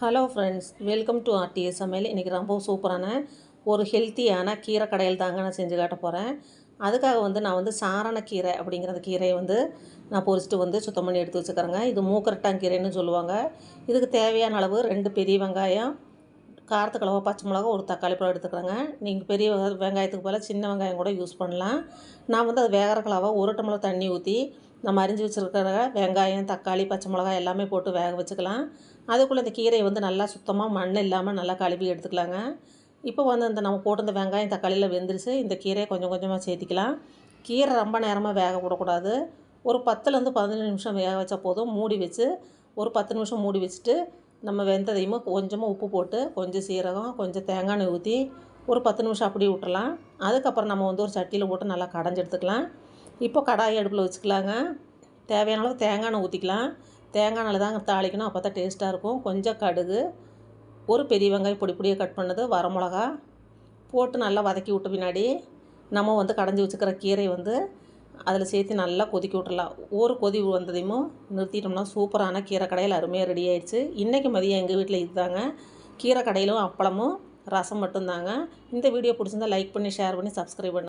Hello friends, welcome to RTS சமையல். இன்றைக்கி ரொம்ப சூப்பரான ஒரு ஹெல்த்தியான கீரை கடையில் தாங்க நான் செஞ்சு காட்ட போகிறேன். அதுக்காக நான் சாரணக்கீரை அப்படிங்கிற அந்த கீரையை நான் பொரிச்சிட்டு சுத்தம் பண்ணி எடுத்து வச்சுக்கிறேங்க. இது மூக்கரட்டாங்கீரைன்னு சொல்லுவாங்க. இதுக்கு தேவையான அளவு 2 பெரிய வெங்காயம், காரத்துக்கு அளவாக பச்சை மிளகா, ஒரு தக்காளி பழம் எடுத்துக்கிறேங்க. நீங்கள் பெரிய வெங்காயத்துக்கு பதிலாக சின்ன வெங்காயம் கூட யூஸ் பண்ணலாம். நான் அது வேகறக்கு அளவாக 1 டம்ளர் தண்ணி ஊற்றி நம்ம அரிஞ்சு வச்சுருக்கிற வெங்காயம், தக்காளி, பச்சை மிளகாய் எல்லாமே போட்டு வேக வச்சுக்கலாம். அதுக்குள்ளே இந்த கீரையை நல்லா சுத்தமாக மண் இல்லாமல் நல்லா கழுவி எடுத்துக்கலாங்க. இப்போ இந்த நம்ம போட்டு இந்த வெங்காயம் தக்காளியில் வெந்துருச்சு. இந்த கீரையை கொஞ்சம் கொஞ்சமாக சேர்த்திக்கலாம். கீரை ரொம்ப நேரமாக வேக விடக்கூடாது. ஒரு 10லேருந்து 15 நிமிஷம் வேக வச்சா போதும். மூடி வச்சு ஒரு 10 நிமிஷம் மூடி வச்சுட்டு நம்ம வெந்ததையும் கொஞ்சமாக உப்பு போட்டு, கொஞ்சம் சீரகம், கொஞ்சம் தேங்காய் எண்ணெய் ஊற்றி ஒரு 10 நிமிஷம் அப்படியே விட்டுறலாம். அதுக்கப்புறம் நம்ம ஒரு சட்டியில் போட்டு நல்லா கடைஞ்சி எடுத்துக்கலாம். இப்போ கடாயை அடுப்பில் வச்சுக்கலாங்க. தேவையான அளவு தேங்காய் எண்ணெய் ஊற்றிக்கலாம். தேங்காய் எண்ணெயில் தாங்க தாளிக்கணும், அப்போ தான் டேஸ்ட்டாக இருக்கும். கொஞ்சம் கடுகு, ஒரு பெரிய வெங்காயம் பொடி பொடியாக கட் பண்ணது, வரமிளகா போட்டு நல்லா வதக்கி விட்ட பின்னாடி நம்ம கடைஞ்சி வச்சுக்கிற கீரை அதில் சேர்த்து நல்லா கொதிக்க விட்டுறலாம். ஒரு கொதி வந்ததையும் நிறுத்திட்டோம்னா சூப்பரான கீரை கடையில் அருமையாக ரெடி ஆகிடுச்சு. இன்றைக்கி மதியம் எங்கள் வீட்டில் இதுதாங்க. கீரை கடையிலும் அப்பளமும் ரசம் மட்டும்தாங்க. இந்த வீடியோ பிடிச்சிருந்தால் லைக் பண்ணி, ஷேர் பண்ணி, சப்ஸ்கிரைப் பண்ணி